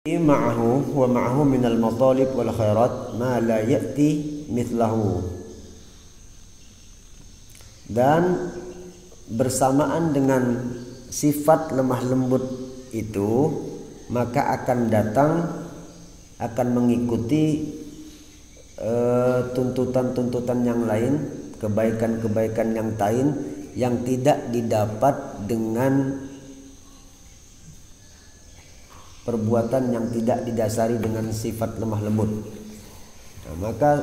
ma'ahu wa ma'ahu minal matalib wal khairat ma la ya'ti mithlahu, dan bersamaan dengan sifat lemah lembut itu maka akan datang, akan mengikuti tuntutan-tuntutan yang lain, kebaikan-kebaikan yang lain yang tidak didapat dengan perbuatan yang tidak didasari dengan sifat lemah lembut. Nah, maka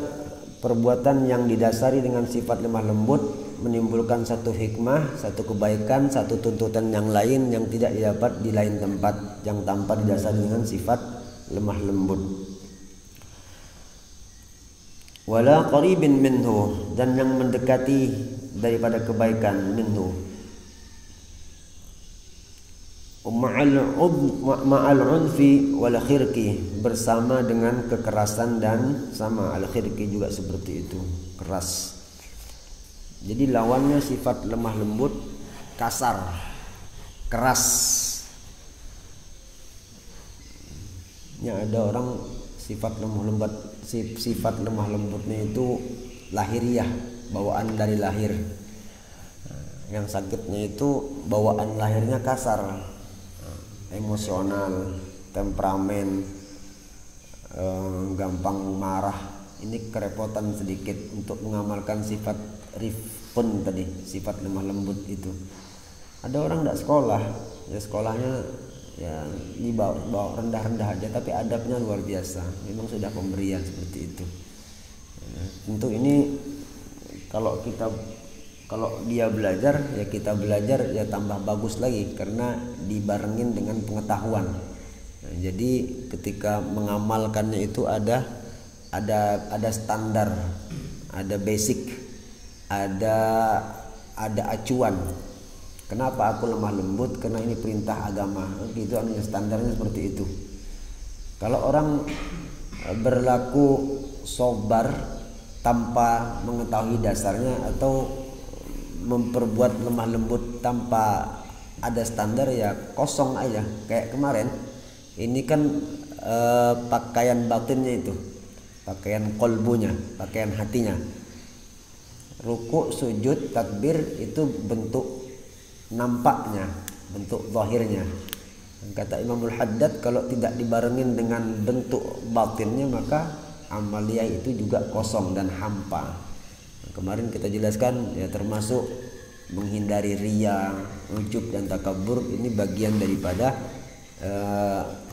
perbuatan yang didasari dengan sifat lemah lembut menimbulkan satu hikmah, satu kebaikan, satu tuntutan yang lain yang tidak didapat di lain tempat yang tanpa didasari dengan sifat lemah lembut. Wala qaribin minhu, dan yang mendekati daripada kebaikan, minhu ma'al unfi wal khirqi, bersama dengan kekerasan dan sama al khirqi juga seperti itu, keras. Jadi lawannya sifat lemah lembut, kasar, keras. Ya, ada orang sifat lemah lembutnya itu lahiriah, bawaan dari lahir. Yang sakitnya itu bawaan lahirnya kasar, emosional, temperamen, gampang marah. Ini kerepotan sedikit untuk mengamalkan sifat rifqun tadi, sifat lemah lembut itu. Ada orang tidak sekolah, ya sekolahnya ya di bawah rendah-rendah aja, tapi adabnya luar biasa. Memang sudah pemberian seperti itu. Tentu ini kalau dia belajar, ya kita belajar, ya tambah bagus lagi karena dibarengin dengan pengetahuan. Nah, jadi ketika mengamalkannya itu ada standar, ada basic, ada acuan. Kenapa aku lemah lembut? Karena ini perintah agama. Gitu, standarnya seperti itu. Kalau orang berlaku sobar tanpa mengetahui dasarnya atau memperbuat lemah lembut tanpa ada standar, ya kosong aja. Kayak kemarin ini kan pakaian batinnya itu, pakaian kolbunya, pakaian hatinya. Ruku, sujud, takbir itu bentuk nampaknya, bentuk zahirnya. Kata Imamul Haddad, kalau tidak dibarengin dengan bentuk batinnya maka amaliyah itu juga kosong dan hampa. Kemarin kita jelaskan, ya termasuk menghindari riya, ujub dan takabur. Ini bagian daripada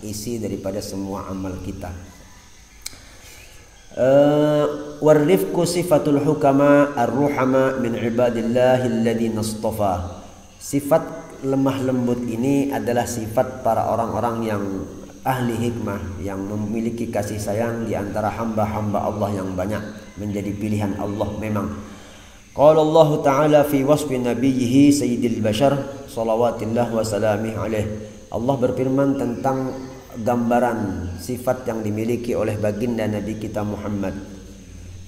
isi daripada semua amal kita. Warifqu sifatul hukama ar-ruhama min ibadillahi alladhina istafa. Sifat lemah lembut ini adalah sifat para orang-orang yang ahli hikmah, yang memiliki kasih sayang di antara hamba-hamba Allah yang banyak, menjadi pilihan Allah memang. Qala Allah Ta'ala fi wasfi nabiyhi sayyidil bashar salawatillah wa salamih alaih. Allah berfirman tentang gambaran sifat yang dimiliki oleh baginda Nabi kita Muhammad.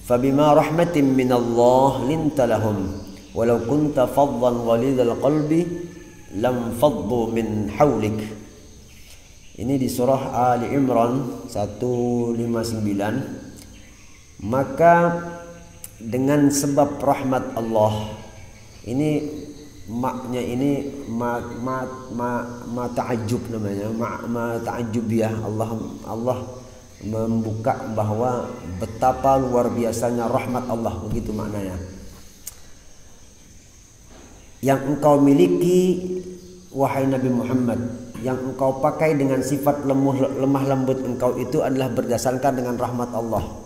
Fabima rahmatin minallah linta lahum walau kunta faddan ghalidhal qalbi lam faddu min hawlik. Ini di surah Ali Imran 159. Maka dengan sebab rahmat Allah, ini maknya ini ma ta'ajjub namanya, ma ta'ajjubiyah. Allah membuka bahwa betapa luar biasanya rahmat Allah, begitu maknanya. Yang engkau miliki wahai Nabi Muhammad, yang engkau pakai dengan sifat lemah lembut engkau itu adalah berdasarkan dengan rahmat Allah.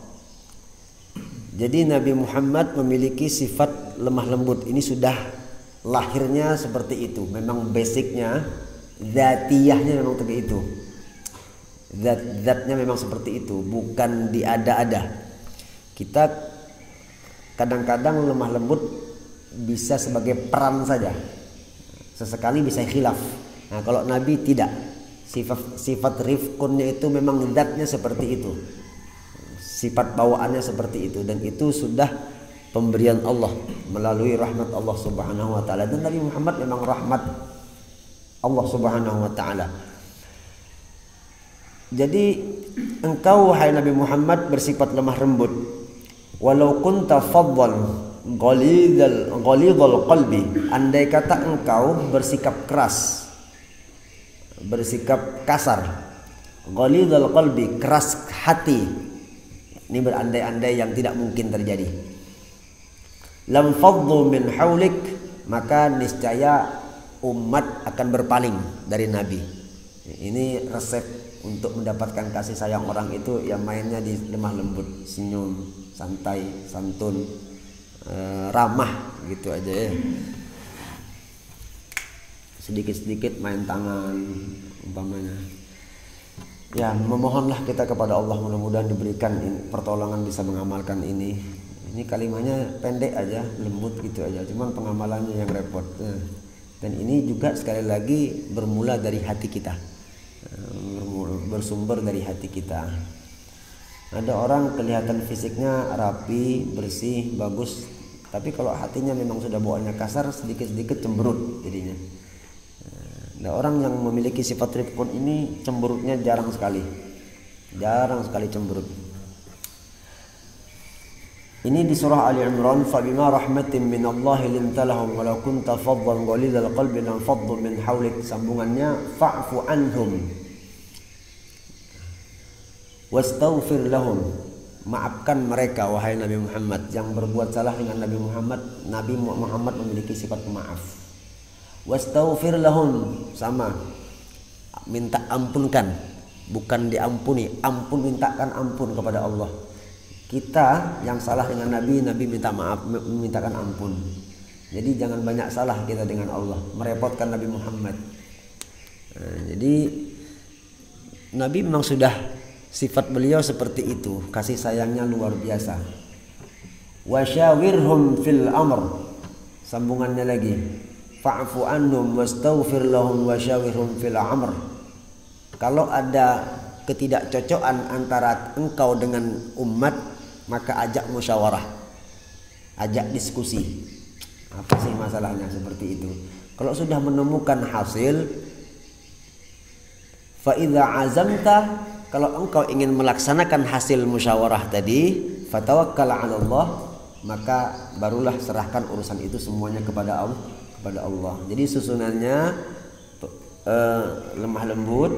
Jadi Nabi Muhammad memiliki sifat lemah lembut. Ini sudah lahirnya seperti itu. Memang basicnya, zatiyahnya memang seperti itu. Zatnya memang seperti itu, bukan diada-ada. Kita kadang-kadang lemah lembut bisa sebagai peran saja. Sesekali bisa khilaf. Nah, kalau Nabi tidak, sifat rifqunnya itu memang zatnya seperti itu, sifat bawaannya seperti itu, dan itu sudah pemberian Allah melalui rahmat Allah Subhanahu wa taala. Dan Nabi Muhammad memang rahmat Allah Subhanahu wa taala. Jadi engkau wahai Nabi Muhammad bersifat lemah lembut. Walau kunta faddan ghalidhal qalbi, andai kata engkau bersikap keras, bersikap kasar, ghalidhal qalbi, keras hati. Ini berandai-andai yang tidak mungkin terjadi. Lam faddu min haulik, maka niscaya umat akan berpaling dari Nabi. Ini resep untuk mendapatkan kasih sayang orang itu, yang mainnya di lemah lembut, senyum, santai, santun, ramah gitu aja ya. Sedikit-sedikit main tangan umpamanya. Ya, memohonlah kita kepada Allah, mudah-mudahan diberikan pertolongan bisa mengamalkan ini. Ini kalimatnya pendek aja, lembut gitu aja, cuman pengamalannya yang repot. Dan ini juga sekali lagi bermula dari hati kita, bersumber dari hati kita. Ada orang kelihatan fisiknya rapi, bersih, bagus, tapi kalau hatinya memang sudah bawaannya kasar, sedikit-sedikit cemberut jadinya. Nah, orang yang memiliki sifat rifqun ini cemberutnya jarang sekali cemberut. Ini di surah Ali Imran, fabima rahmatin minallahi linta lahum walau kunta faddan ghalidhal qalbi lam faddu min hawlik. Sambungannya fa'fu anhum wastaghfir lahum, maafkan mereka wahai Nabi Muhammad. Yang berbuat salah dengan Nabi Muhammad memiliki sifat pemaaf. Wastaghfir lahum, sama minta ampunkan, bukan diampuni, mintakan ampun kepada Allah. Kita yang salah dengan Nabi minta maaf, memintakan ampun. Jadi jangan banyak salah kita dengan Allah, merepotkan Nabi Muhammad. Jadi Nabi memang sudah sifat beliau seperti itu, kasih sayangnya luar biasa. Wasyawirhum fil amr, sambungannya lagi, fa'fu anhum wastaghfir lahum wasyawirhum fil amr. Kalau ada ketidakcocokan antara engkau dengan umat, maka ajak musyawarah, ajak diskusi. Apa sih masalahnya, seperti itu. Kalau sudah menemukan hasil, fa idza azamta, kalau engkau ingin melaksanakan hasil musyawarah tadi, fatawakkal 'ala Allah, maka barulah serahkan urusan itu semuanya kepada Allah. Jadi susunannya lemah lembut,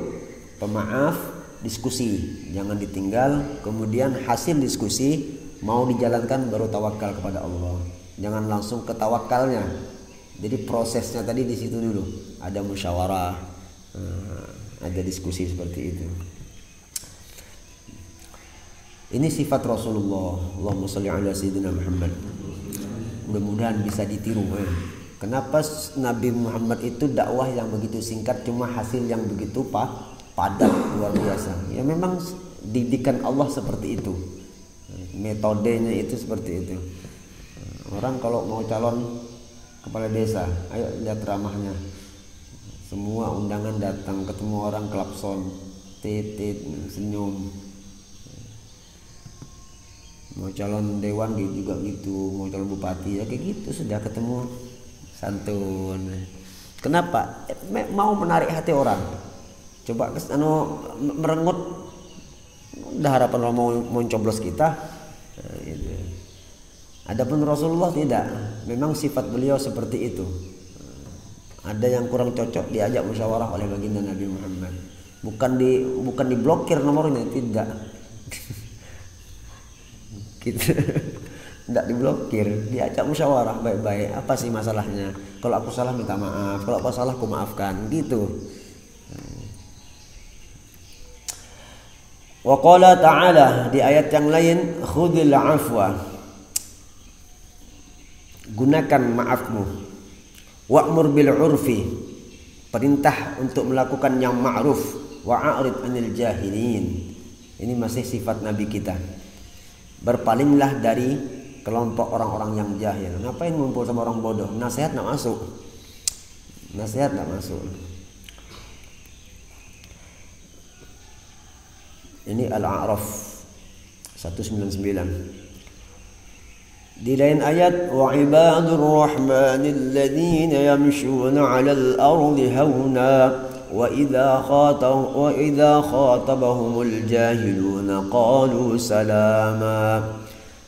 pemaaf, diskusi, jangan ditinggal. Kemudian hasil diskusi mau dijalankan baru tawakal kepada Allah. Jangan langsung ke tawakalnya. Jadi prosesnya tadi di situ dulu. Ada musyawarah, ada diskusi seperti itu. Ini sifat Rasulullah. Allahumma sholli ala sayyidina Muhammad. Mudah-mudahan bisa ditiru. Kenapa Nabi Muhammad itu dakwah yang begitu singkat, cuma hasil yang begitu padat, luar biasa. Ya memang didikan Allah seperti itu, metodenya itu seperti itu. Orang kalau mau calon kepala desa, ayo lihat ramahnya, semua undangan datang, ketemu orang klakson, tit senyum. Mau calon dewan juga gitu, mau calon bupati ya kayak gitu, sudah ketemu santun. Kenapa? Mau menarik hati orang. Coba merengut, udah harapan orang mau mencoblos kita. Gitu. Adapun Rasulullah tidak, memang sifat beliau seperti itu. Ada yang kurang cocok diajak musyawarah oleh baginda Nabi Muhammad. Bukan diblokir nomornya, tidak. Gitu. Tidak diblokir, diajak musyawarah baik-baik. Apa sih masalahnya? Kalau aku salah minta maaf, kalau aku salah aku maafkan, gitu. Wa qala ta'ala, di ayat yang lain, khudhil afwa, gunakan maafmu. Wa'mur bil urfi, perintah untuk melakukan yang ma'ruf. Wa'arid anil jahilin, ini masih sifat Nabi kita. Berpalinglah dari kelompok orang-orang yang jahil. Ngapain ngumpul sama orang bodoh? Nasihat nggak masuk. Nasihat nggak masuk. Ini Al-A'raf 199. Di lain ayat, wa ibadur rahmanil ladzina yamshuna 'alal ardi hauna wa idza khatabahumul jahiluna qalu salama.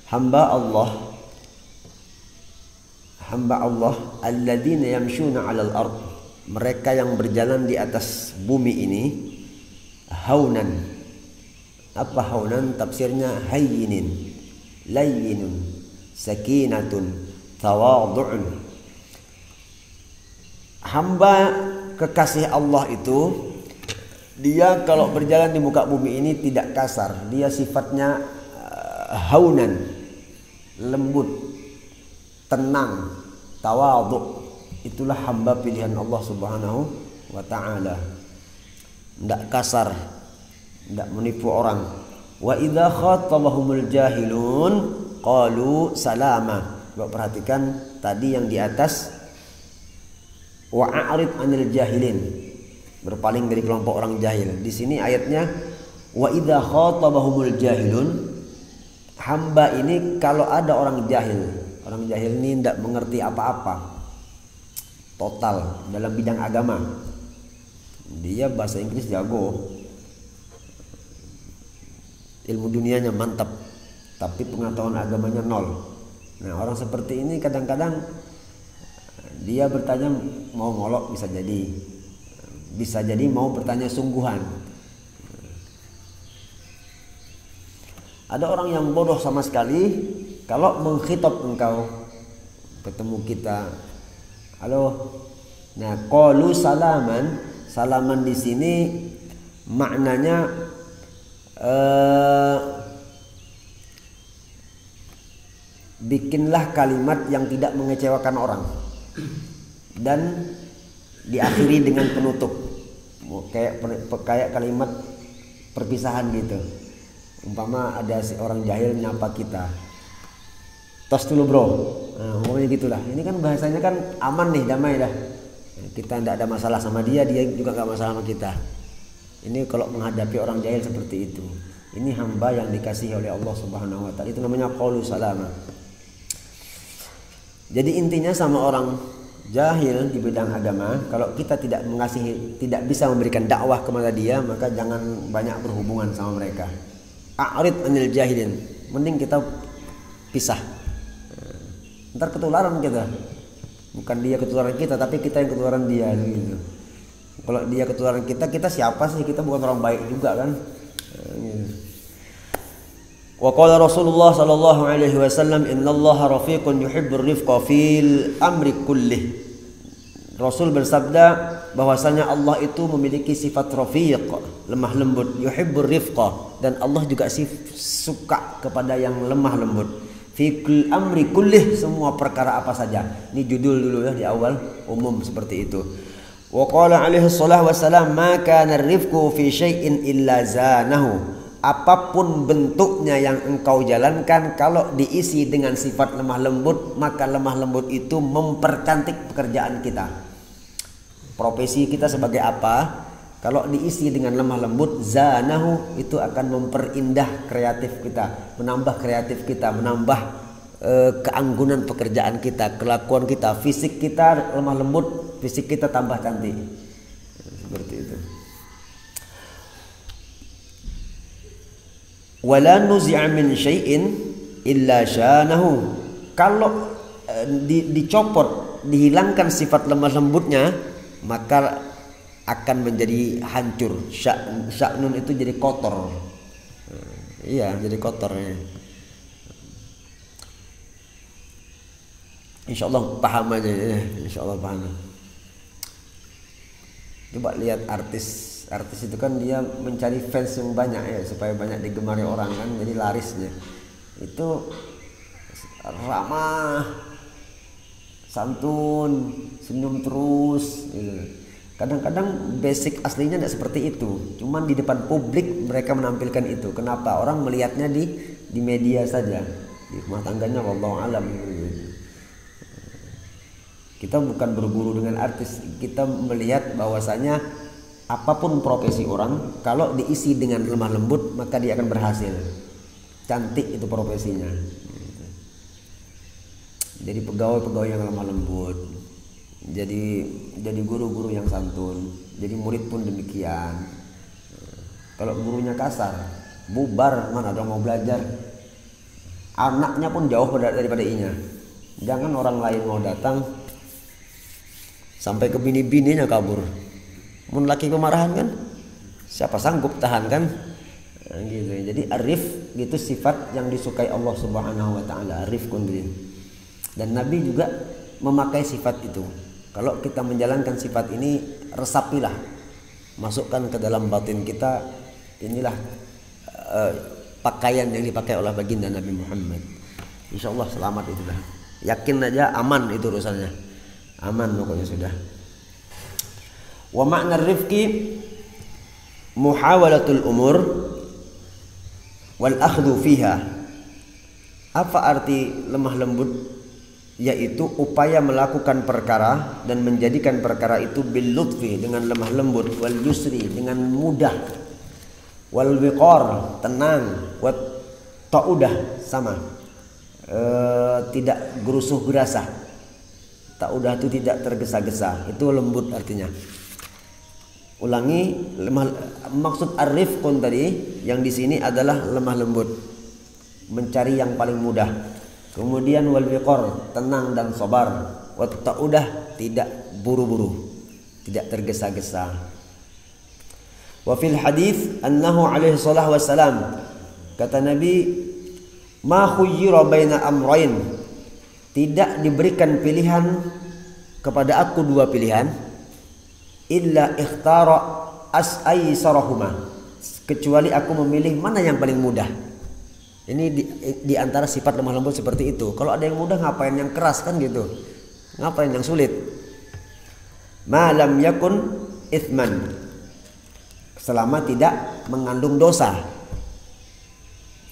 Hamba Allah alladzina yamshuna 'alal ard, mereka yang berjalan di atas bumi ini, haunan. Apa haunan? Tafsirnya hayyinin, layyinun, sakinatun, tawadhu'un. Hamba kekasih Allah itu, dia kalau berjalan di muka bumi ini tidak kasar, dia sifatnya haunan, lembut, tenang, tawadhu. Itulah hamba pilihan Allah Subhanahu wa taala. Tidak kasar, tidak menipu orang. Wa idza khatabahumul jahilun qalu salama. Coba perhatikan tadi yang di atas, wa a'rid 'anil jahilin, berpaling dari kelompok orang jahil. Di sini ayatnya wa idza khatabahumul jahilun, hamba ini kalau ada orang jahil ini tidak mengerti apa-apa total dalam bidang agama, dia bahasa Inggris jago, ilmu dunianya mantap, tapi pengetahuan agamanya nol. Nah, orang seperti ini kadang-kadang dia bertanya mau ngolok, bisa jadi mau bertanya sungguhan. Ada orang yang bodoh sama sekali, kalau mengkhitab engkau, ketemu kita, halo, nah qalu salaman. Salaman di sini maknanya bikinlah kalimat yang tidak mengecewakan orang dan diakhiri dengan penutup, kayak kalimat perpisahan gitu. Umpama ada orang jahil nyapa kita, tos dulu bro, nah, ngomongnya gitulah. Ini kan bahasanya kan aman nih, damai dah, kita tidak ada masalah sama dia, dia juga nggak masalah sama kita. Ini kalau menghadapi orang jahil seperti itu, ini hamba yang dikasihi oleh Allah Subhanahu wa taala, itu namanya qaulu salama. Jadi intinya sama orang jahil di bidang agama, kalau kita tidak mengasihi, tidak bisa memberikan dakwah kepada dia, maka jangan banyak berhubungan sama mereka. A'rid 'anil jahilin, mending kita pisah. Ntar ketularan kita, bukan dia ketularan kita, tapi kita yang ketularan dia gitu. Kalau dia ketularan kita, kita siapa sih? Kita bukan orang baik juga kan. Wa qala Rasulullah sallallahu alaihi wasallam, innallaha rafiqun yuhibbur rifqa fil amri kullih. Rasul bersabda bahwasanya Allah itu memiliki sifat rafiq, lemah lembut, yuhibbur rifqa, dan Allah juga suka kepada yang lemah lembut. Fikul amri kullih, semua perkara apa saja. Ini judul dulu ya di awal, umum seperti itu. Wa qala alaihi salatu wassalam, ma kana ar-rifqu fi syai'in illa zanahu. Apapun bentuknya yang engkau jalankan, kalau diisi dengan sifat lemah lembut, maka lemah lembut itu mempercantik pekerjaan kita. Profesi kita sebagai apa? Kalau diisi dengan lemah lembut, zanahu, itu akan memperindah kreatif kita, menambah kreatif kita, menambah keanggunan pekerjaan kita, kelakuan kita, fisik kita lemah lembut, fisik kita tambah cantik. Seperti itu. Wala nuzi'a min syai'in illa syanahu. Kalau dicopot, dihilangkan sifat lemah lembutnya, maka akan menjadi hancur. Sya'nun itu jadi kotor. Iya, jadi kotor ya. Insyaallah paham aja ya. Insyaallah paham. Coba lihat artis itu kan dia mencari fans yang banyak ya, supaya banyak digemari orang kan, jadi larisnya itu ramah, santun, senyum terus gitu. Kadang-kadang basic aslinya tidak seperti itu, cuman di depan publik mereka menampilkan itu. Kenapa? Orang melihatnya di media saja, di rumah tangganya wallahu alam gitu. Kita bukan berguru dengan artis, kita melihat bahwasanya apapun profesi orang, kalau diisi dengan lemah lembut, maka dia akan berhasil. Cantik itu profesinya. Jadi pegawai-pegawai yang lemah lembut, jadi guru-guru yang santun, jadi murid pun demikian. Kalau gurunya kasar, bubar, mana ada mau belajar. Anaknya pun jauh daripada inya. Jangan orang lain mau datang sampai ke bini-bininya kabur. Mun laki kemarahan kan, siapa sanggup tahan kan? Nah, gitu. Jadi arif gitu sifat yang disukai Allah Subhanahu wa taala, arif kundin. Dan Nabi juga memakai sifat itu. Kalau kita menjalankan sifat ini, resapilah, masukkan ke dalam batin kita. Inilah pakaian yang dipakai oleh baginda Nabi Muhammad. Insya Allah selamat itu dah. Yakin aja aman itu urusannya. Aman pokoknya sudah. Wa makna rifqi muhawalatul umur wal akhdhu fiha. Apa arti lemah lembut? Yaitu upaya melakukan perkara dan menjadikan perkara itu bil lutfi, dengan lemah lembut, wal yusri, dengan mudah, wal wiqar, tenang, wat ta'udah, sama tidak gerusuh gerasah. Ta'udah itu tidak tergesa-gesa, itu lembut artinya. Ulangi, maksud arifqun tadi yang di sini adalah lemah lembut, mencari yang paling mudah. Kemudian wal wiqar, tenang dan sabar. Wat ta'udah, tidak buru-buru, tidak tergesa-gesa. Wa fil hadis annahu alaihi salallahu wassalam, kata Nabi, ma khuyyira baina amrayn, tidak diberikan pilihan kepada aku dua pilihan, illa ikhtara aisarahuma, kecuali aku memilih mana yang paling mudah. Ini di antara sifat lemah lembut seperti itu. Kalau ada yang mudah, ngapain yang keras kan gitu, ngapain yang sulit. Ma lam yakun ithman, selama tidak mengandung dosa.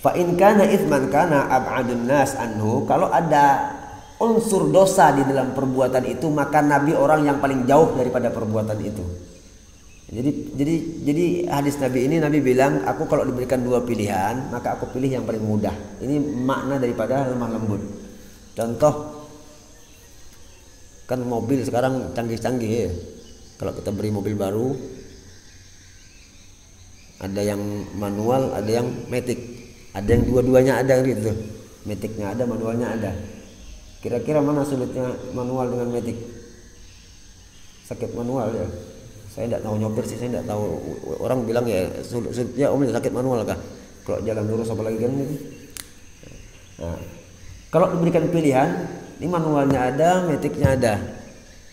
Fa in kana ithman kana ab'adun nas anhu, kalau ada unsur dosa di dalam perbuatan itu, maka Nabi orang yang paling jauh daripada perbuatan itu. Jadi hadis Nabi ini, Nabi bilang, aku kalau diberikan dua pilihan, maka aku pilih yang paling mudah. Ini makna daripada lemah lembut. Contoh, kan mobil sekarang canggih-canggih ya. Kalau kita beri mobil baru, ada yang manual, ada yang matic, ada yang dua-duanya ada gitu. Maticnya ada, manualnya ada. Kira-kira mana sulitnya manual dengan matic? Sakit manual ya. Saya tidak tahu nyopir sih, saya tidak tahu. Orang bilang ya sulitnya om sakit manual kah? Kalau jalan lurus apalagi kan gitu. Nah, kalau diberikan pilihan, ini manualnya ada, maticnya ada.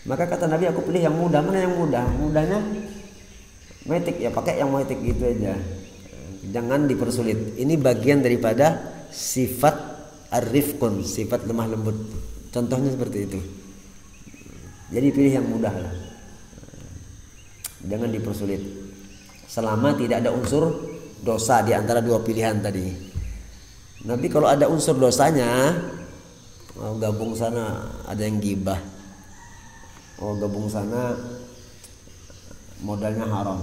Maka kata Nabi, aku pilih yang mudah. Mana yang mudah? Mudahnya matic, ya pakai yang matic gitu aja. Jangan dipersulit. Ini bagian daripada sifat arifqun, sifat lemah lembut. Contohnya seperti itu. Jadi pilih yang mudah lah. Jangan dipersulit. Selama tidak ada unsur dosa di antara dua pilihan tadi. Nanti kalau ada unsur dosanya, mau gabung sana ada yang gibah, mau gabung sana modalnya haram.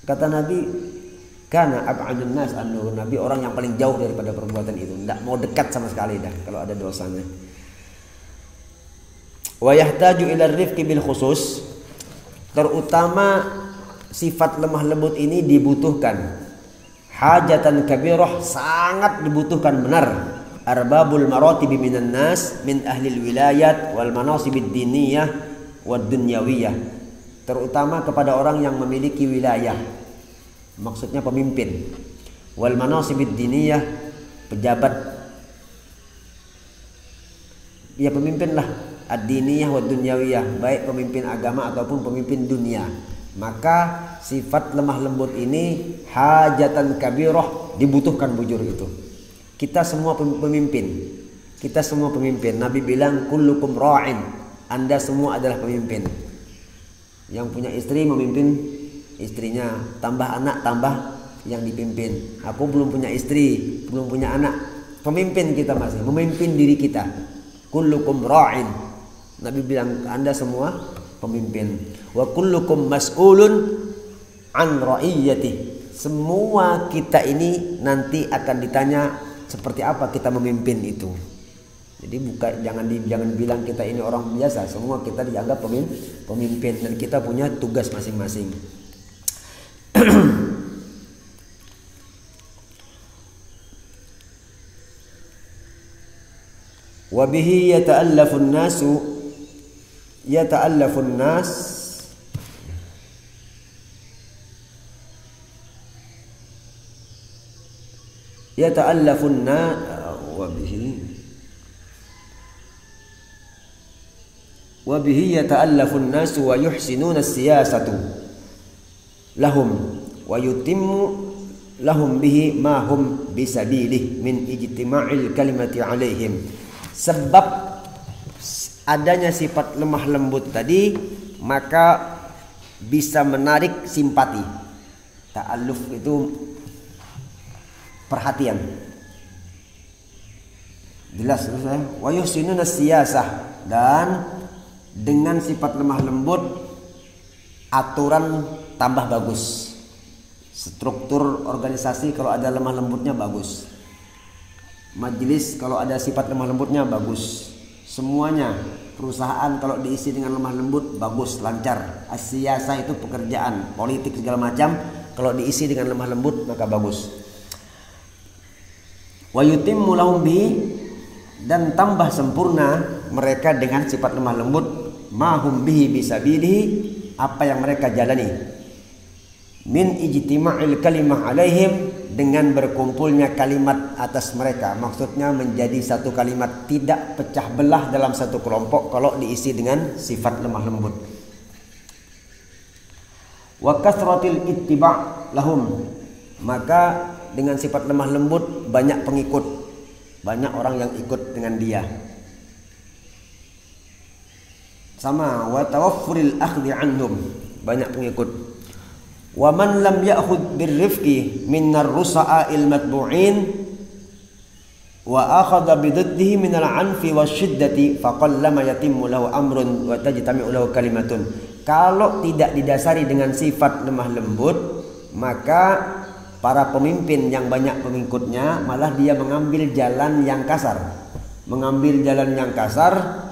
Kata Nabi, karena ab'adun nas anhu, Nabi orang yang paling jauh daripada perbuatan itu, tidak mau dekat sama sekali dah kalau ada dosanya. Wa yahtaju ila rifqi bil khusus, terutama sifat lemah lembut ini dibutuhkan hajatan kabirah, sangat dibutuhkan benar. Arbabul maratibi minan nas min ahlil wilayat wal manasibid diniyah wad dunyawiyah, terutama kepada orang yang memiliki wilayah, maksudnya pemimpin, wal manasibid diniyah, pejabat, ya pemimpin lah, ad-diniyah wa dunyawiyah, baik pemimpin agama ataupun pemimpin dunia. Maka sifat lemah lembut ini hajatan kabirah, dibutuhkan bujur itu. Kita semua pemimpin. Kita semua pemimpin. Nabi bilang kullukum ra'in, Anda semua adalah pemimpin. Yang punya istri memimpin istrinya, tambah anak tambah yang dipimpin. Aku belum punya istri, belum punya anak, pemimpin kita masih, memimpin diri kita. Kullukum ra'in, Nabi bilang Anda semua pemimpin. Wa kullukum mas'ulun an ra'iyyati, semua kita ini nanti akan ditanya seperti apa kita memimpin itu. Jadi jangan bilang kita ini orang biasa, semua kita dianggap pemimpin dan kita punya tugas masing-masing. Wa bihi yata'allafu an-nas wa yuhsinuna as-siyasatu lahum wa yutimmu lahum bihi ma hum bisabilih min ijtima'il kalimati alaihim. Sebab adanya sifat lemah lembut tadi, maka bisa menarik simpati. Ta'alluf itu perhatian. Jelas ya? Wa yuhsinuna siyasah, dan dengan sifat lemah lembut aturan tambah bagus. Struktur organisasi kalau ada lemah lembutnya bagus. Majelis kalau ada sifat lemah lembutnya bagus. Semuanya perusahaan kalau diisi dengan lemah lembut bagus, lancar. As-siyasah itu pekerjaan, politik segala macam, kalau diisi dengan lemah lembut maka bagus. Wa yutimmu lahum bi, dan tambah sempurna mereka dengan sifat lemah lembut, mahum bihi bisabilihi, apa yang mereka jalani, min ijtima'il kalimah alaihim, dengan berkumpulnya kalimat atas mereka. Maksudnya menjadi satu kalimat, tidak pecah belah dalam satu kelompok kalau diisi dengan sifat lemah lembut. Wa kasratil ittiba' lahum, maka dengan sifat lemah lembut banyak pengikut, banyak orang yang ikut dengan dia. Sama wa tawaffuril akhdhi anhum, banyak pengikut. Wa man lam ya'khudh birrifqi minar rusa'il matbu'in wa akhadha bididdihi minal 'anfi wasyiddati faqallama yatimmu lahu amrun wa tajtami'u lahu kalimatun. Kalau tidak didasari dengan sifat lemah lembut, maka para pemimpin yang banyak pengikutnya malah dia mengambil jalan yang kasar. Mengambil jalan yang kasar,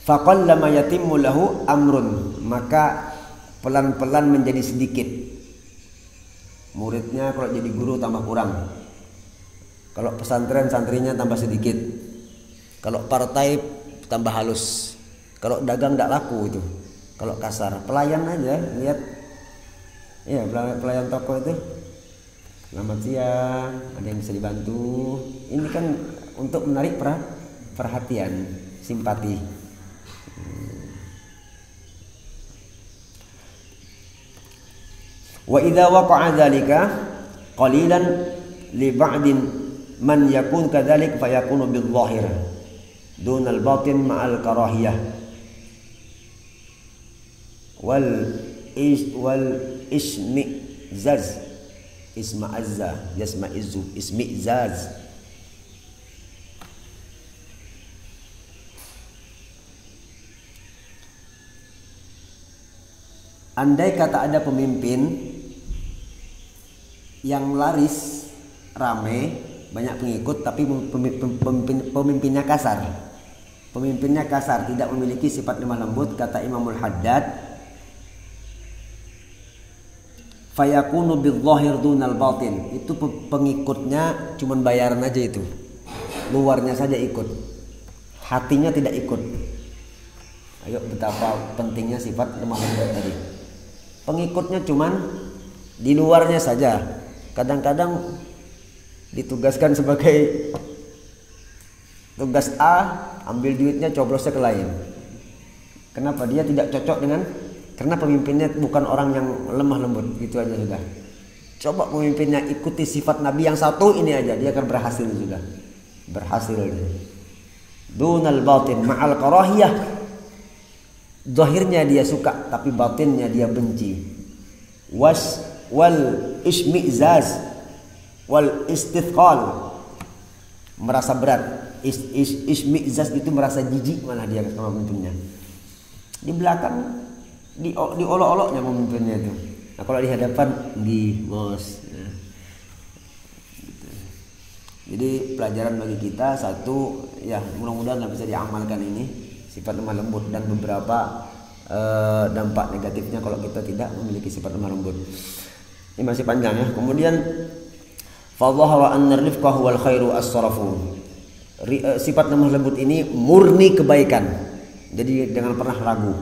faqallama yatimmu lahu amrun, maka pelan-pelan menjadi sedikit. Muridnya kalau jadi guru tambah kurang. Kalau pesantren santrinya tambah sedikit. Kalau partai tambah halus. Kalau dagang tidak laku itu. Kalau kasar, pelayan aja lihat. Ya, pelayan toko itu. Selamat siang, ada yang bisa dibantu. Ini kan untuk menarik perhatian, simpati. Wa idza waqa'a dzalika qalilan li ba'din man yakun kadzalik fa yakunu bil zahir dunal batin ma'al karahiyah wal ismi'zaz isma'azza yasma'izzu ismi'zaz. Andai kata ada pemimpin yang laris, rame, banyak pengikut, tapi pemimpinnya kasar. Pemimpinnya kasar, tidak memiliki sifat lemah lembut, kata Imamul Haddad, fayakunu bidzahir dunal batin. Itu pengikutnya cuman bayaran aja itu. Luarnya saja ikut. Hatinya tidak ikut. Ayo, betapa pentingnya sifat lemah lembut tadi. Pengikutnya cuman di luarnya saja. Kadang-kadang ditugaskan sebagai tugas A, ambil duitnya coblosnya ke lain. Kenapa? Dia tidak cocok dengan, karena pemimpinnya bukan orang yang lemah lembut. Gitu aja sudah. Coba pemimpinnya ikuti sifat Nabi yang satu ini aja, dia akan berhasil sudah. Berhasil dia. Dunal batin ma'al karahiyah. Zahirnya dia suka, tapi batinnya dia benci. Wal ismi'zaz wal istithqal, merasa berat. Ismi'zaz itu merasa jijik malah dia sama pemimpinnya. Di belakang diolok-oloknya pemimpinnya itu. Nah, kalau di hadapan di bos. Jadi pelajaran bagi kita satu, ya mudah-mudahan bisa diamalkan ini sifat lemah lembut, dan beberapa dampak negatifnya kalau kita tidak memiliki sifat lemah lembut. Ini masih panjang ya. Kemudian fadhahara anna ar-rifqa huwal khairu as-sarafu. Sifat lemah lembut ini murni kebaikan. Jadi jangan pernah ragu.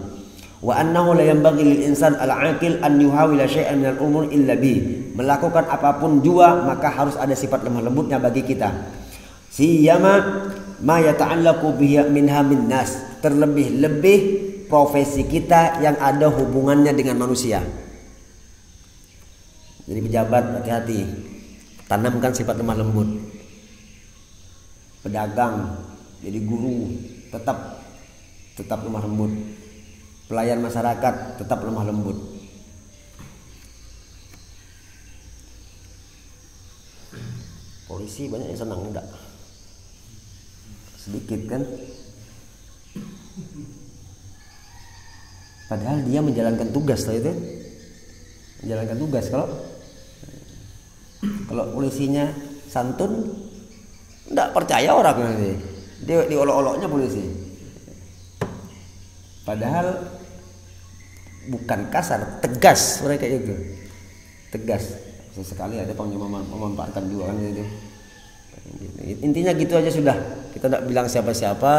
Wa annahu la yanbaghi lil insan al-aqil an yuhawila syai'an min al-umur illa bi. Melakukan apapun jua maka harus ada sifat lemah lembutnya bagi kita. Siyama ma yata'allaqu bihi minha min nas. Terlebih-lebih profesi kita yang ada hubungannya dengan manusia. Jadi pejabat hati-hati, tanamkan sifat lemah lembut. Pedagang, jadi guru, tetap lemah lembut. Pelayan masyarakat tetap lemah lembut. Polisi banyak yang senang, enggak? Sedikit kan? Padahal dia menjalankan tugas lah itu. Menjalankan tugas. Kalau polisinya santun, enggak percaya orang nanti. Dia diolok-oloknya polisi. Padahal bukan kasar, tegas mereka itu. Tegas. Sesekali ada yang memanfaatkan juga kan itu. Intinya gitu aja sudah. Kita tidak bilang siapa-siapa.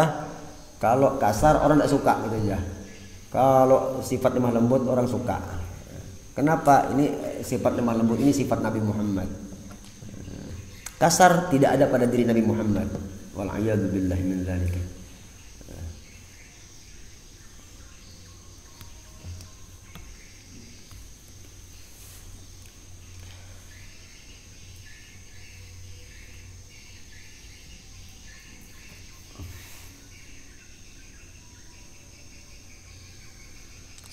Kalau kasar orang tidak suka gitu aja. Kalau sifat lemah lembut orang suka. Kenapa? Ini sifat lemah lembut ini sifat Nabi Muhammad. Kasar tidak ada pada diri Nabi Muhammad. Wal-'iyadzu billahi min dzalika.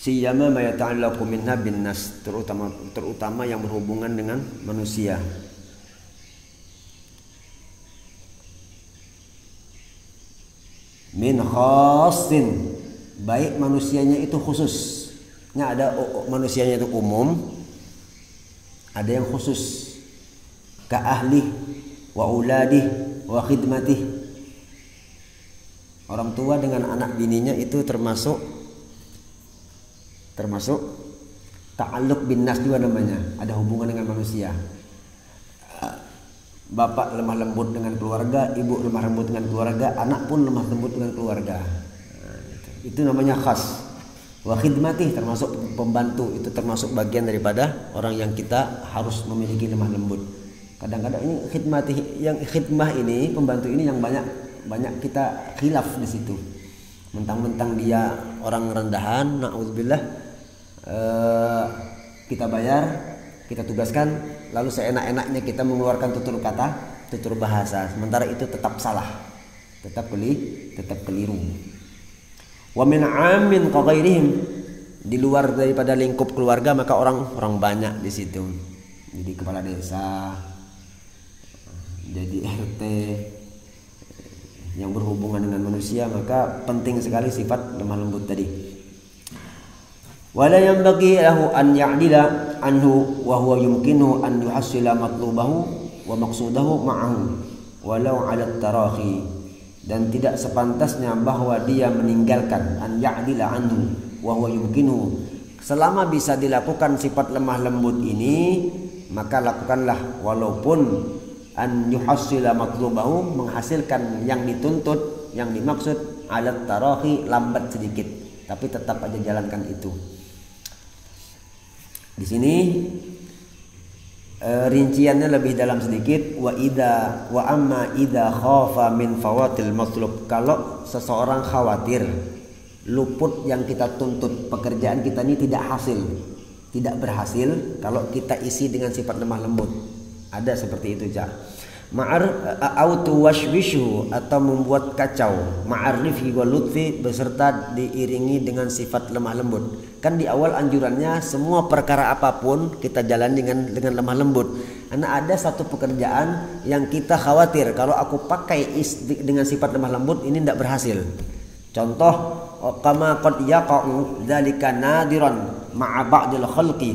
Siyama ma yata'allaqu minha bin nas, terutama yang berhubungan dengan manusia. Min khassin, baik manusianya itu khususnya, ada manusianya itu umum, ada yang khusus, ka ahli wa uladih wa khidmatih. Orang tua dengan anak bininya itu termasuk ta'alluq bin nas juga namanya, ada hubungan dengan manusia. Bapak lemah lembut dengan keluarga, ibu lemah lembut dengan keluarga, anak pun lemah lembut dengan keluarga. Itu namanya khas. Wa khidmatih, termasuk pembantu, itu termasuk bagian daripada orang yang kita harus memiliki lemah lembut. Kadang-kadang ini khidmatih, yang khidmah ini, pembantu ini yang banyak kita khilaf di situ. Mentang-mentang dia orang rendahan, na'udzubillah, kita bayar, kita tugaskan, lalu seenak-enaknya kita mengeluarkan tutur kata, tutur bahasa, sementara itu tetap salah, tetap keliru. Wa min 'amin ka ghairihim, di luar daripada lingkup keluarga maka orang banyak di situ. Jadi kepala desa, jadi RT yang berhubungan dengan manusia, maka penting sekali sifat lemah lembut tadi. Wala yanbaghi lahu an ya'dila anhu wa huwa yumkinu an yuhassila matlubahu wa maqsudahu ma'ahu walau 'ala tarahi, dan tidak sepantasnya bahwa dia meninggalkan an ya'dila anhu wa huwa yumkinu, selama bisa dilakukan sifat lemah lembut ini maka lakukanlah, walaupun an yuhassila matlubahu, menghasilkan yang dituntut, yang dimaksud, 'ala tarahi, lambat sedikit, tapi tetap aja jalankan itu. Di sini rinciannya lebih dalam sedikit. Wa amma idza khafa min fawatil matlub, kalau seseorang khawatir luput yang kita tuntut, pekerjaan kita ini tidak berhasil kalau kita isi dengan sifat lemah lembut. Ada seperti itu, ma'ar autu washwishu, atau membuat kacau, ma'arifi wa lutfi, beserta diiringi dengan sifat lemah lembut. Kan di awal anjurannya semua perkara apapun kita jalan dengan lemah lembut. Karena ada satu pekerjaan yang kita khawatir kalau aku pakai dengan sifat lemah lembut ini tidak berhasil. Contoh, kama qad yaqa'u dzalika nadiran ma'a ba'dil khalqi,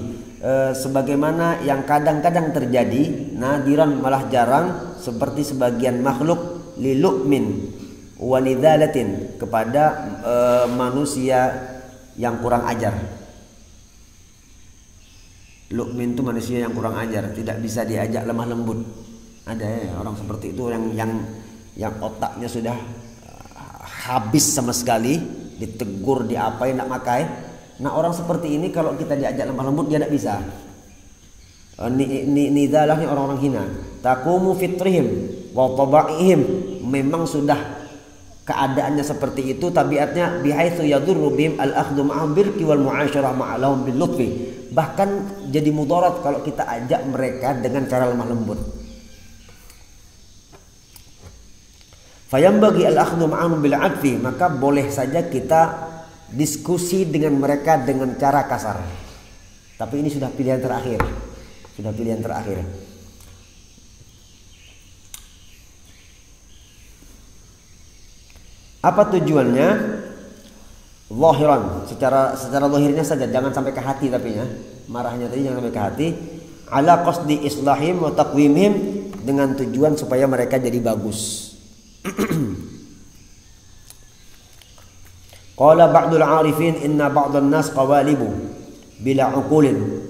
sebagaimana yang kadang-kadang terjadi, nadiran malah jarang, seperti sebagian makhluk lilu'min walidalatin, kepada manusia yang kurang ajar. Lu'min itu manusia yang kurang ajar, tidak bisa diajak lemah lembut. Ada ya orang seperti itu yang otaknya sudah habis sama sekali, ditegur, diapain, tidak makai. Nah orang seperti ini kalau kita diajak lemah lembut dia tidak bisa. Nidalah ni orang-orang hina. Taqumu fitrihim wa tabaihim, memang sudah keadaannya seperti itu, tabiatnya bihaitsu yadurru bihim al-akhdhu ma'ahum birki wal mu'asyarah ma'alahum bil lutfi. Bahkan jadi mudarat kalau kita ajak mereka dengan cara lemah lembut. Fayambagi al-akhdhu ma'ahum bil 'adfi, maka boleh saja kita diskusi dengan mereka dengan cara kasar. Tapi ini sudah pilihan terakhir. Sudah pilihan terakhir. Apa tujuannya? Zahiran, secara zahirnya saja, jangan sampai ke hati, tapi ya marahnya tadi jangan sampai ke hati. Ala qasdi islahim wa taqwimihim, dengan tujuan supaya mereka jadi bagus. Qala ba'dul 'arifin inna ba'dhan nas qawalibu bila uqulin.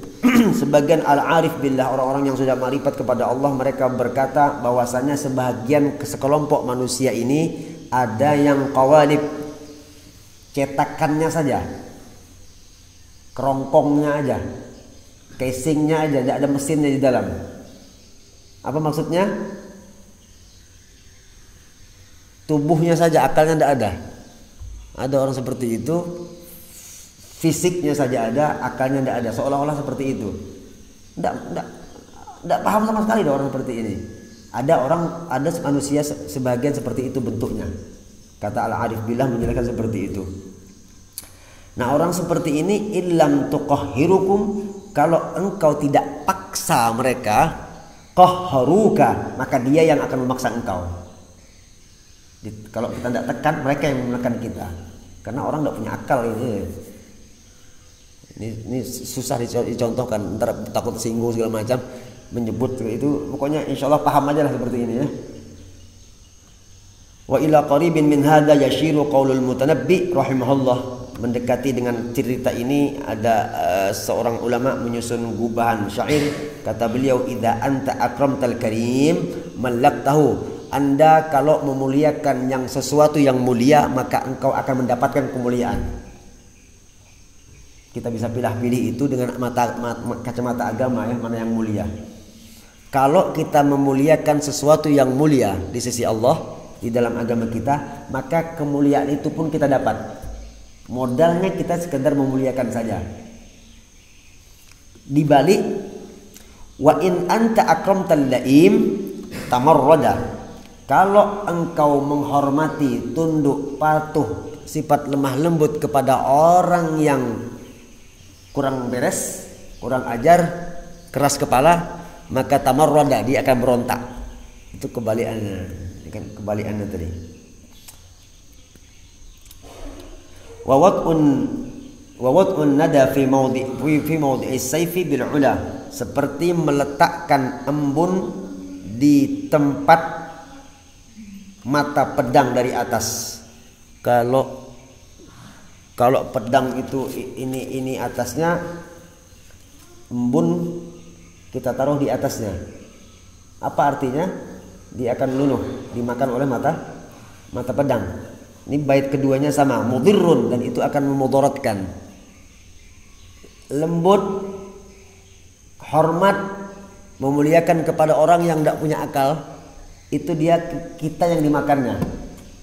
Sebagian al-arif billah, orang-orang yang sudah marifat kepada Allah, mereka berkata bahwasanya sebagian sekelompok manusia ini ada yang qawalib, cetakannya saja, kerongkongnya aja, casingnya aja, tidak ada mesinnya di dalam. Apa maksudnya? Tubuhnya saja, akalnya tidak ada. Ada orang seperti itu, fisiknya saja ada, akalnya tidak ada, seolah-olah seperti itu. Tidak paham sama sekali ada orang seperti ini. Ada manusia sebagian seperti itu bentuknya. Kata al-arif billah menjelaskan seperti itu. Nah orang seperti ini, illam tuqahhirukum, kalau engkau tidak paksa mereka, qahharuka, maka dia yang akan memaksa engkau. Kalau kita tidak tekan, mereka yang menekan kita. Karena orang tidak punya akal ini. Ini susah dicontohkan, ntar takut singgung segala macam, menyebut itu. Pokoknya insya Allah paham aja lah seperti ini ya. Wa ila qaribin min hadha yashiru qaulul mutanabbi rahimahullah. Mendekati dengan cerita ini ada seorang ulama menyusun gubahan syair. Kata beliau, idza anta akramtal karim malaktahu. Anda kalau memuliakan yang sesuatu yang mulia, maka engkau akan mendapatkan kemuliaan. Kita bisa pilih-pilih itu dengan kacamata agama ya, mana yang mulia. Kalau kita memuliakan sesuatu yang mulia di sisi Allah, di dalam agama kita, maka kemuliaan itu pun kita dapat. Modalnya kita sekedar memuliakan saja. Dibalik, wa in anta akramtal laim tamarrada. Kalau engkau menghormati, tunduk, patuh, sifat lemah lembut kepada orang yang kurang beres, kurang ajar, keras kepala, maka tamarrada, dia akan berontak. Itu kebalikannya, kan kebalikannya tadi. Wa wad'un nada fi mawdi'i sayfi bil ula, seperti meletakkan embun di tempat mata pedang dari atas. Kalau pedang itu ini atasnya, embun kita taruh di atasnya. Apa artinya? Dia akan lunuh, dimakan oleh mata pedang. Ini bait keduanya sama, mudirrun, dan itu akan memudaratkan. Lembut, hormat, memuliakan kepada orang yang tidak punya akal, itu dia kita yang dimakannya.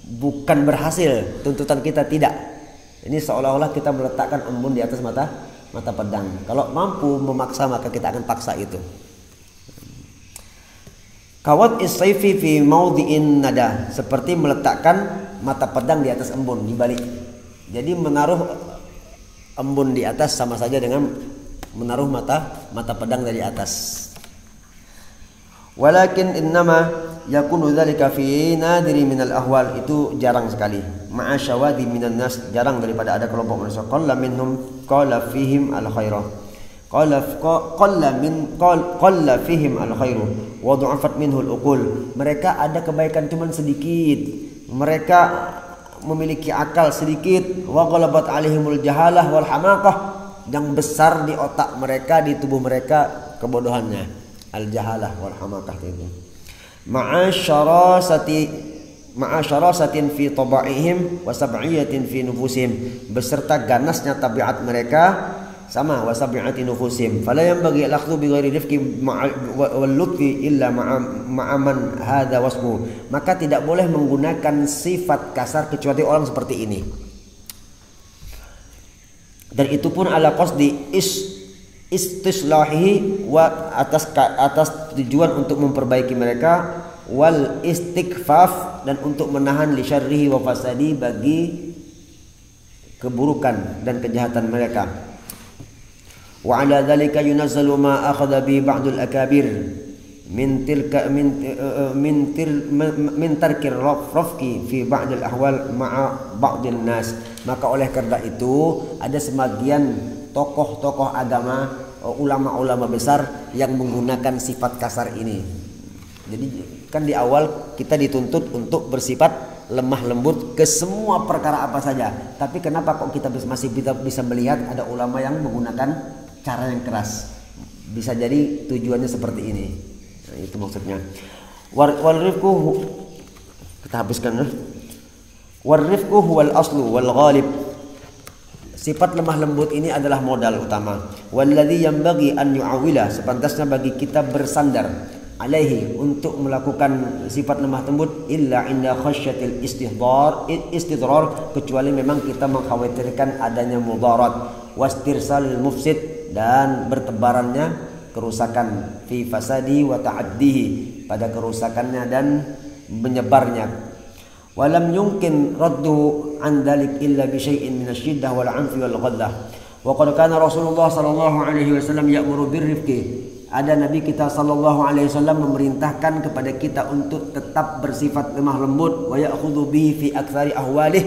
Bukan berhasil, tuntutan kita tidak. Ini seolah-olah kita meletakkan embun di atas mata pedang. Kalau mampu memaksa, maka kita akan paksa itu. Kawat isayfi fi mawdi'in nada, seperti meletakkan mata pedang di atas embun, dibalik. Jadi menaruh embun di atas sama saja dengan menaruh mata pedang dari atas. Walakin innama yakunu dzalika fi nadiri minal ahwal, itu jarang sekali. Ma'a syawadi minan nas, jarang daripada ada kelompok manusia. Qalla minhum qala fihim al khairah. qalla fihim al-khairu wa du'afat minhu al-uqul. Mereka ada kebaikan cuman sedikit, mereka memiliki akal sedikit, wa ghalabat alaihimul jahalah wal hamaqah, yang besar di otak mereka, di tubuh mereka kebodohannya, al jahalah wal hamaqah itu. Ma'asyarasatin fi tabaihim wa sab'iyatin fi nufusihim, beserta ganasnya tabiat mereka sama, wa sab'iyati nufusihim. Fala yanbaghi al-akhdhu bi ghairi rifqi wal lutfi illa ma'a man hadha wasmu. Maka tidak boleh menggunakan sifat kasar kecuali orang seperti ini. Dan itu pun ala qasdi istislahihi, wa atas tujuan untuk memperbaiki mereka, wal istighfaf, dan untuk menahan li syarrihi wa fasadi, bagi keburukan dan kejahatan mereka. Wa ala dzalika yunazzalu ma akhadha bi ba'dul akabir min tarkir rafqi fi ba'dil ahwal ma'a ba'dil nas. Maka oleh karena itu ada sebagian tokoh-tokoh agama, ulama-ulama besar yang menggunakan sifat kasar ini. Jadi kan di awal kita dituntut untuk bersifat lemah lembut ke semua perkara apa saja. Tapi kenapa kok kita masih bisa melihat ada ulama yang menggunakan cara yang keras? Bisa jadi tujuannya seperti ini. Nah, itu maksudnya. Wal rifqu, kita habiskan. Wal rifqu huwal aslu wal ghalib. Sifat lemah lembut ini adalah modal utama. Walladzi yanbaghi an yu'awila, sepantasnya bagi kita bersandar alaihi, untuk melakukan sifat lemah lembut, illa inda khasyatil istidrar, kecuali memang kita mengkhawatirkan adanya mudarat, wastirsalil mufsid, dan bertebarannya kerusakan, fi fasadi wa ta'addihi, pada kerusakannya dan menyebarnya. Walam yumkin raddu an dzalik illa bi syai'in min asy-syiddah wal 'anfi wal ghaddah. Wa qad kana Rasulullah sallallahu alaihi wasallam ya'muru birrifqi. Ada Nabi kita sallallahu alaihi wasallam memerintahkan kepada kita untuk tetap bersifat lemah lembut, wa ya'khudhu bihi fi aktsari ahwalih,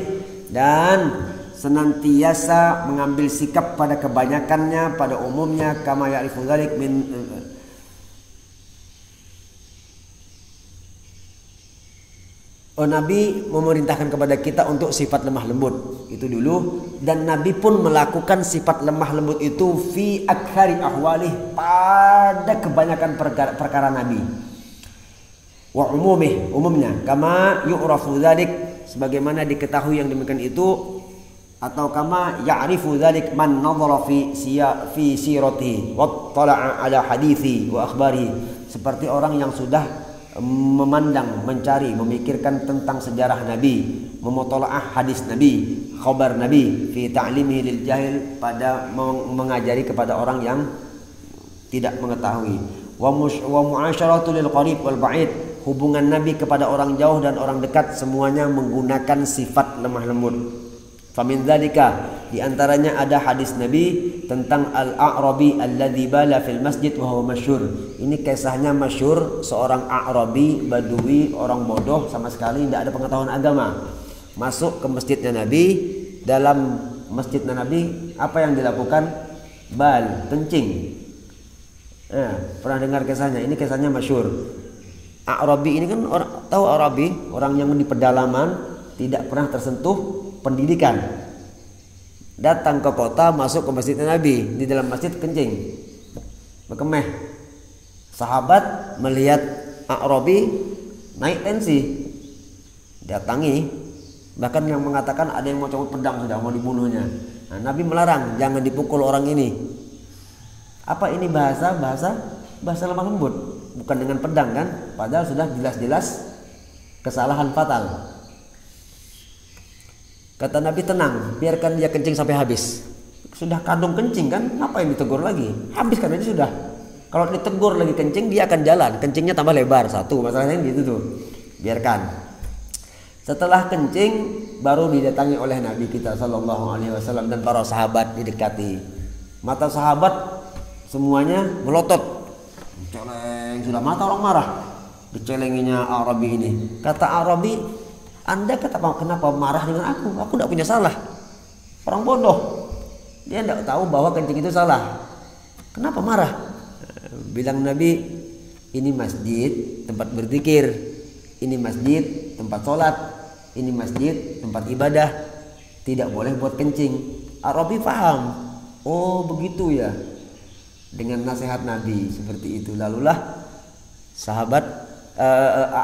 dan senantiasa mengambil sikap pada kebanyakannya, pada umumnya, kama ya'rifu dzalik min Nabi memerintahkan kepada kita untuk sifat lemah lembut itu dulu, dan Nabi pun melakukan sifat lemah lembut itu fi aktsari ahwalih, pada kebanyakan perkara Nabi, wa umumnya, kama yu'rafu dzalik, sebagaimana diketahui yang demikian itu, atau kama ya'rifu dzalik man nadhara fi siratihi wa tala'a ala hadithi wa akhbarihi, seperti orang yang sudah memandang, mencari, memikirkan tentang sejarah Nabi, memutalaah hadis Nabi, khabar Nabi, fi ta'limihi lil jahil, pada mengajari kepada orang yang tidak mengetahui, wa mu'asyaratu lil qarib wal ba'id, hubungan Nabi kepada orang jauh dan orang dekat, semuanya menggunakan sifat lemah lembut. Famin dzalika, di antaranya ada hadis Nabi tentang al-a'rabi alladzi bala fil masjid wa huwa masyhur. Ini kisahnya masyhur, seorang A'rabi, Badui, orang bodoh sama sekali tidak ada pengetahuan agama, masuk ke masjidnya Nabi. Dalam masjidnya Nabi apa yang dilakukan? Bal, kencing. Pernah dengar kisahnya? Ini kisahnya masyhur. A'rabi ini kan tahu A'rabi, orang yang di pedalaman, tidak pernah tersentuh pendidikan, datang ke kota, masuk ke masjidnya Nabi, di dalam masjid kencing, berkemeh. Sahabat melihat A'rabi naik tensi, datangi, bahkan yang mengatakan ada yang mau cabut pedang, sudah mau dibunuhnya. Nah, Nabi melarang, jangan dipukul orang ini. Apa ini? bahasa lemah lembut, bukan dengan pedang kan, padahal sudah jelas-jelas kesalahan fatal. Kata Nabi, tenang, biarkan dia kencing sampai habis. Sudah kandung kencing kan, apa yang ditegur lagi? Habiskan aja sudah. Kalau ditegur lagi kencing, dia akan jalan, kencingnya tambah lebar. Satu masalahnya gitu tuh. Biarkan. Setelah kencing, baru didatangi oleh Nabi kita sallallahu alaihi wasallam dan para sahabat, didekati. Mata sahabat semuanya melotot. Celeng, sudah mata orang marah. Dicelenginya A'rabi ini. Kata A'rabi, Anda kenapa marah dengan aku? Aku tidak punya salah. Orang bodoh. Dia tidak tahu bahwa kencing itu salah. Kenapa marah? Bilang Nabi, ini masjid tempat berzikir, ini masjid tempat sholat, ini masjid tempat ibadah, tidak boleh buat kencing. Arabi paham, oh begitu ya, dengan nasihat Nabi seperti itu. Lalulah sahabat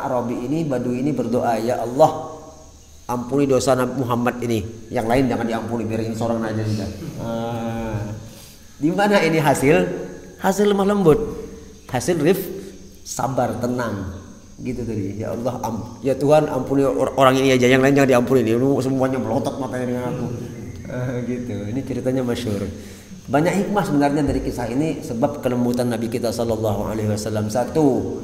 Arabi ini, Badui ini berdoa, ya Allah ampuni dosa Nabi Muhammad ini, yang lain jangan diampuni, biar ini seorang aja sudah. Di mana ini hasil lemah lembut, hasil sabar, tenang, gitu tadi. Ya Allah, ya Tuhan ampuni orang ini aja, yang lain jangan diampuni, ini semuanya melotot matanya dengan aku. Gitu. Ini ceritanya masyhur. Banyak hikmah sebenarnya dari kisah ini, sebab kelembutan Nabi kita sallallahu alaihi wasallam. Satu,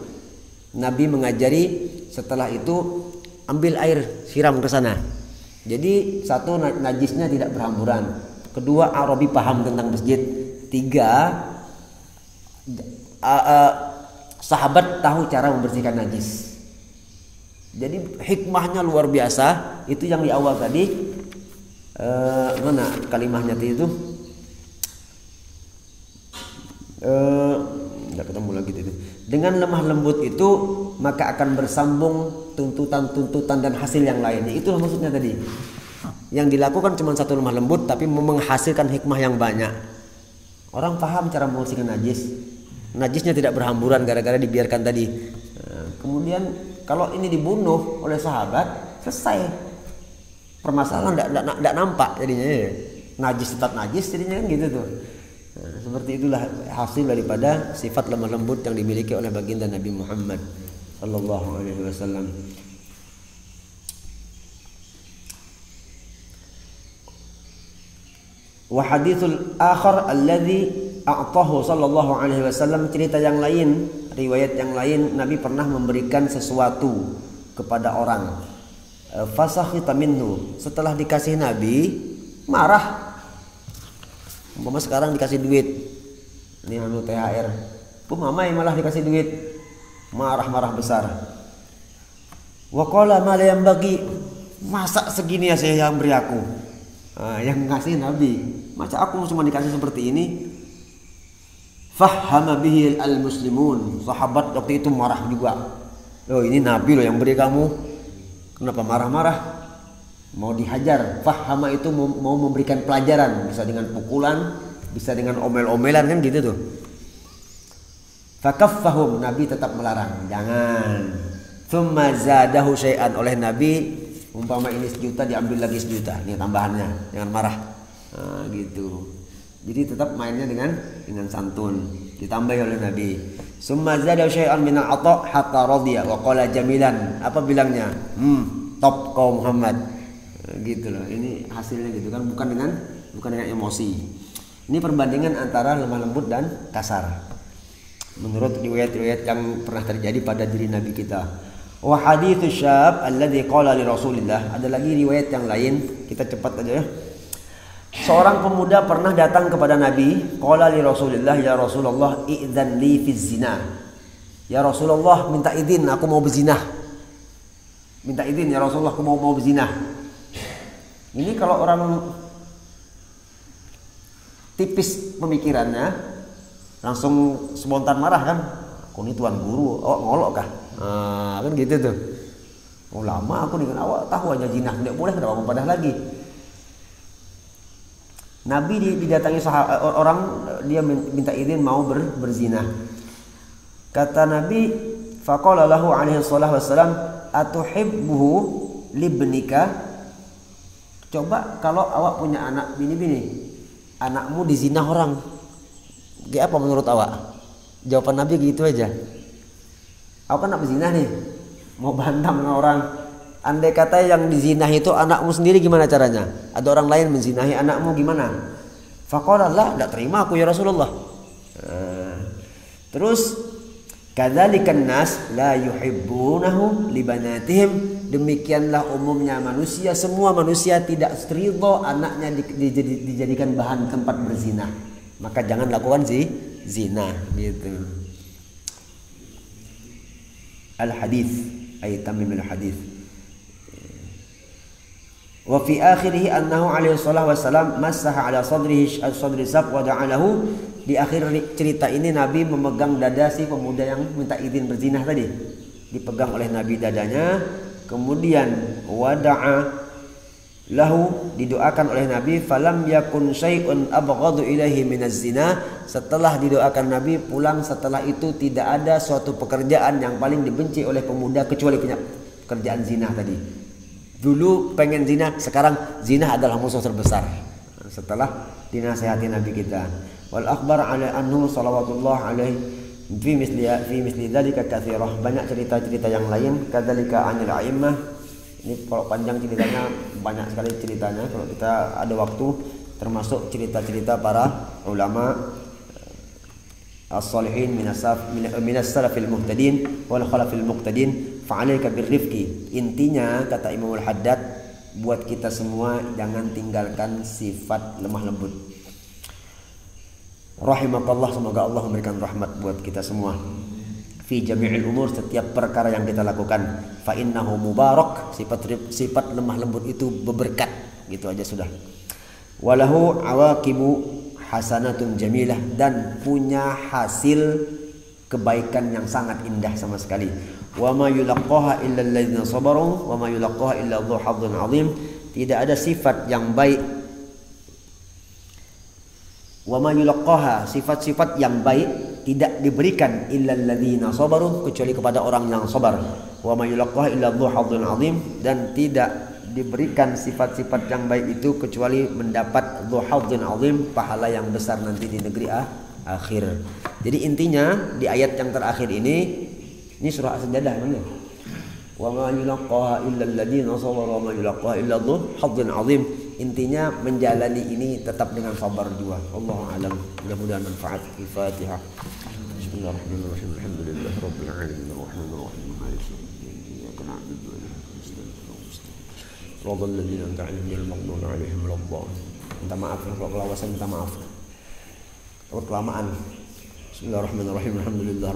Nabi mengajari setelah itu ambil air, siram ke sana. Jadi satu, najisnya tidak berhamburan. Kedua, Arabi paham tentang masjid. Tiga, sahabat tahu cara membersihkan najis. Jadi hikmahnya luar biasa. Itu yang di awal tadi. Mana kalimahnya itu? Tidak ketemu lagi itu. Dengan lemah lembut itu maka akan bersambung tuntutan-tuntutan dan hasil yang lainnya. Itulah maksudnya tadi. Yang dilakukan cuma satu lemah lembut tapi menghasilkan hikmah yang banyak. Orang paham cara membersihkan najis. Najisnya tidak berhamburan gara-gara dibiarkan tadi. Kemudian kalau ini dibunuh oleh sahabat, selesai. Permasalahan tidak nampak jadinya, ya. Najis tetap najis jadinya kan gitu tuh. Nah, seperti itulah hasil daripada sifat lemah lembut yang dimiliki oleh baginda Nabi Muhammad sallallahu alaihi wasallam. Wa haditsul akhar alladhi a'tahu sallallahu alaihi wasallam, cerita yang lain, riwayat yang lain, Nabi pernah memberikan sesuatu kepada orang. Fasakhita minhu, setelah dikasih Nabi marah. Umpama sekarang dikasih duit, ini anu THR, mamai malah dikasih duit, marah-marah besar. Wa qala ma la yanbaghi, masa segini ya saya yang beri aku. Yang ngasih Nabi, masa aku cuma dikasih seperti ini. Fahhama bihi al-muslimun, sahabat waktu itu marah juga. Oh ini Nabi loh yang beri kamu, kenapa marah-marah? Mau dihajar. Fahama itu mau memberikan pelajaran, bisa dengan pukulan, bisa dengan omel-omelan kan gitu tuh. Fakaffahum, Nabi tetap melarang, jangan. Tsumma zadahu syai'an, oleh Nabi umpama ini 1 juta diambil lagi 1 juta, ini tambahannya, jangan marah. Nah, gitu. Jadi tetap mainnya dengan santun, ditambah oleh Nabi. Tsumma zadahu syai'an min al-'ata' hatta radiya wa qala jamilan. Apa bilangnya? Top kau Muhammad. Gitu loh. Ini hasilnya gitu kan, bukan dengan emosi. Ini perbandingan antara lemah lembut dan kasar. Menurut riwayat-riwayat yang pernah terjadi pada diri Nabi kita. Wa haditsus syab alladzi qala li Rasulillah. Ada lagi riwayat yang lain, kita cepat aja ya. Seorang pemuda pernah datang kepada Nabi, qala li Rasulillah, ya Rasulullah idzan li fi zina. Ya Rasulullah, minta izin aku mau berzina. Minta izin ya Rasulullah, aku mau berzina. Ini kalau orang tipis pemikirannya langsung spontan marah kan. Aku ini tuan guru, ngolok kah? Kan gitu tuh. Ulama aku dengan awak tahu aja zina tidak boleh, kenapa mempedah lagi. Nabi didatangi orang, dia minta izin mau berzina. Kata Nabi, faqala lahu alaihi salatu wassalam, atuhibbuhu libnika? Coba kalau awak punya anak bini-bini, anakmu dizinah orang, kayak apa menurut awak? Jawaban Nabi gitu aja. Awak kan nak berzinah nih, mau bantah dengan orang. Andai kata yang dizinah itu anakmu sendiri, gimana caranya? Ada orang lain menzinahi anakmu, gimana? Faqala la, tidak terima aku ya Rasulullah. Terus kadzalikan nas la yuhibbunahu li banatihim, demikianlah umumnya manusia, semua manusia tidak ridho anaknya dijadikan bahan tempat berzina. Maka jangan lakukan zina gitu. Al hadis ay tamim al hadis. Wa fi akhirih annahu alaihi salatu wassalam massaha ala sadrihi sadri sab wa da'alahu. Di akhir cerita ini Nabi memegang dada si pemuda yang minta izin berzinah tadi. Dipegang oleh Nabi dadanya, kemudian wada'a lahu, didoakan oleh Nabi, falam yakun syai'un abghadu ilaihi minaz zina. Setelah didoakan Nabi pulang, setelah itu tidak ada suatu pekerjaan yang paling dibenci oleh pemuda kecuali pekerjaan zina tadi. Dulu pengen zina, sekarang zina adalah musuh terbesar. Setelah dinasihati Nabi kita. Wal akhbar ala anhu salawatullah alaihi fi misli dzalika katsirah. Banyak cerita-cerita yang lain, kadzalika anil a'immah. Ini kalau panjang ceritanya, banyak sekali ceritanya. Kalau kita ada waktu, termasuk cerita-cerita para ulama as-salihin minas salafil muhtadin wal khalafil muqtadin, fa'alaika birrifqi. Intinya kata Imam Al-Haddad, buat kita semua jangan tinggalkan sifat lemah lembut. Rahimakallah, semoga Allah memberikan rahmat buat kita semua. Fi jami'il umur, setiap perkara yang kita lakukan. Fa innahu mubarak, sifat lemah lembut itu berberkat. Gitu aja sudah. Walahu awaqibu hasanatun jamilah, dan punya hasil kebaikan yang sangat indah sama sekali. Wa ma yulaqqaha illa alladziina sabaru wa ma yulaqqaha illa dzu hadzin 'adzim. Tidak ada sifat yang baik, wa ma yulaqqaha, sifat-sifat yang baik tidak diberikan illa alladzina sabaru, kecuali kepada orang yang sabar. Wa ma yulaqqaha illa dzu hadzin 'adzim, dan tidak diberikan sifat-sifat yang baik itu kecuali mendapat dzu hadzin 'adzim, pahala yang besar nanti di negeri akhir. Jadi intinya di ayat yang terakhir ini surah As-Sajdah namanya. Wa ma yulaqqaha illa alladzina sabaru wa ma yulaqqaha illa dzu hadzin 'adzim. Intinya menjalani ini tetap dengan sabar juga. Allahu a'lam. Mudah-mudahan manfaat. Al-Fatihah. Bismillahirrahmanirrahim. Alhamdulillahirabbil alamin. Arrahmanir rahim. Maliki yaumiddin. Iyyaka na'budu wa iyyaka nasta'in. Shiratal ladzina an'amta 'alaihim ghairil maghdubi 'alaihim waladdallin. Minta maaf kalau kelawasan, minta maaf. Takut kelamaan. Bismillahirrahmanirrahim. Alhamdulillah.